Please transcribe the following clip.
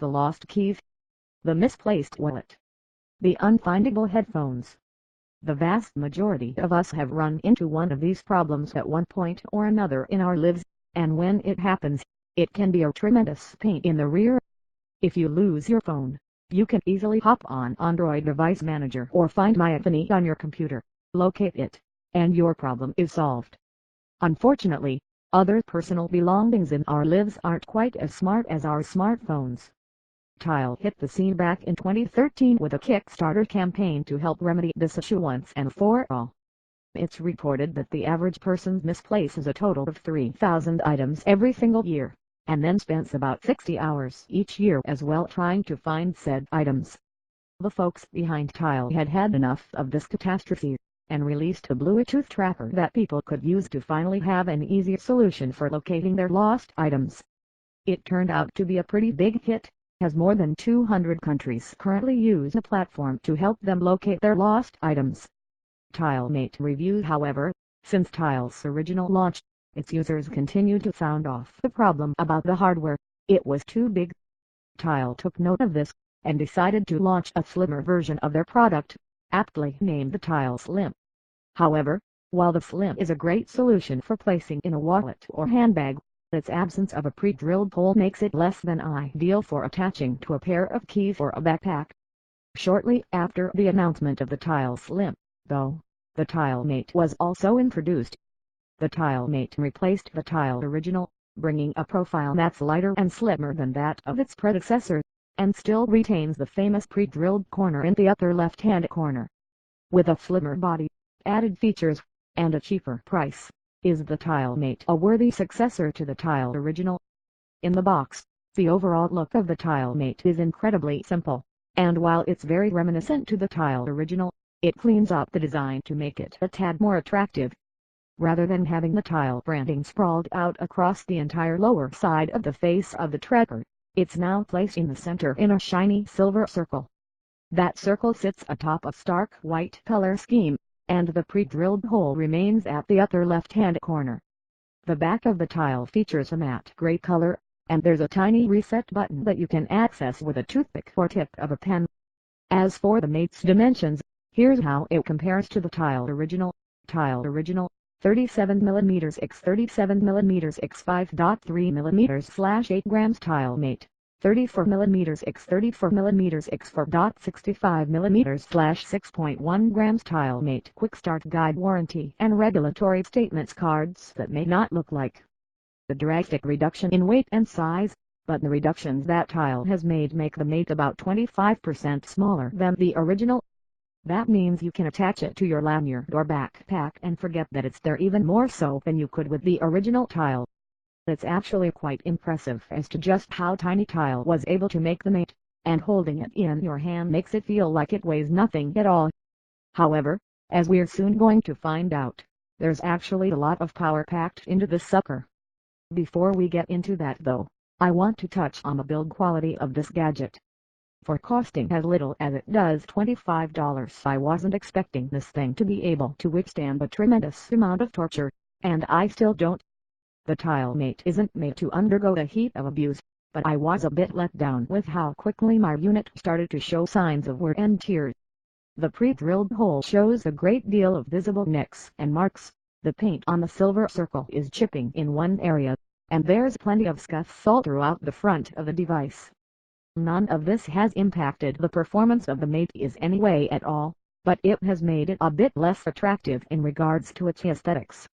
lost keys, the misplaced wallet, the unfindable headphones. The vast majority of us have run into one of these problems at one point or another in our lives, and when it happens, it can be a tremendous pain in the rear. If you lose your phone, you can easily hop on Android Device Manager or Find My iPhone on your computer, locate it, and your problem is solved. Unfortunately, other personal belongings in our lives aren't quite as smart as our smartphones. Tile hit the scene back in 2013 with a Kickstarter campaign to help remedy this issue once and for all. It's reported that the average person misplaces a total of 3,000 items every single year, and then spends about 60 hours each year as well trying to find said items. The folks behind Tile had had enough of this catastrophe, and released a Bluetooth tracker that people could use to finally have an easier solution for locating their lost items. It turned out to be a pretty big hit, as more than 200 countries currently use the platform to help them locate their lost items. TileMate review. However, since Tile's original launch, its users continue to sound off the problem about the hardware. It was too big. Tile took note of this, and decided to launch a slimmer version of their product, aptly named the Tile Slim. However, while the Slim is a great solution for placing in a wallet or handbag, its absence of a pre-drilled hole makes it less than ideal for attaching to a pair of keys or a backpack. Shortly after the announcement of the Tile Slim, though, the TileMate was also introduced. The TileMate replaced the Tile Original, bringing a profile that's lighter and slimmer than that of its predecessor, and still retains the famous pre-drilled corner in the upper left-hand corner. With a slimmer body, added features, and a cheaper price, is the TileMate a worthy successor to the Tile Original? In the box, the overall look of the TileMate is incredibly simple, and while it's very reminiscent to the Tile Original, it cleans up the design to make it a tad more attractive. Rather than having the Tile branding sprawled out across the entire lower side of the face of the tracker, it's now placed in the center in a shiny silver circle. That circle sits atop a stark white color scheme, and the pre-drilled hole remains at the upper left-hand corner. The back of the Tile features a matte gray color, and there's a tiny reset button that you can access with a toothpick or tip of a pen. As for the Mate's dimensions, here's how it compares to the Tile Original. Tile Original, 37mm x 37mm x 5.3 mm/8 grams. TileMate, 34mm x 34mm x 4.65 mm/6.1 grams. TileMate Quick Start Guide Warranty and Regulatory Statements cards that may not look like the drastic reduction in weight and size, but the reductions that Tile has made make the Mate about 25% smaller than the original. That means you can attach it to your lanyard or backpack and forget that it's there even more so than you could with the original Tile. It's actually quite impressive as to just how tiny Tile was able to make the Mate, and holding it in your hand makes it feel like it weighs nothing at all. However, as we're soon going to find out, there's actually a lot of power packed into this sucker. Before we get into that though, I want to touch on the build quality of this gadget. For costing as little as it does, $25, I wasn't expecting this thing to be able to withstand a tremendous amount of torture, and I still don't. The TileMate isn't made to undergo the heat of abuse, but I was a bit let down with how quickly my unit started to show signs of wear and tear. The pre-drilled hole shows a great deal of visible nicks and marks, the paint on the silver circle is chipping in one area, and there's plenty of scuff all throughout the front of the device. None of this has impacted the performance of the Mate in any way at all, but it has made it a bit less attractive in regards to its aesthetics.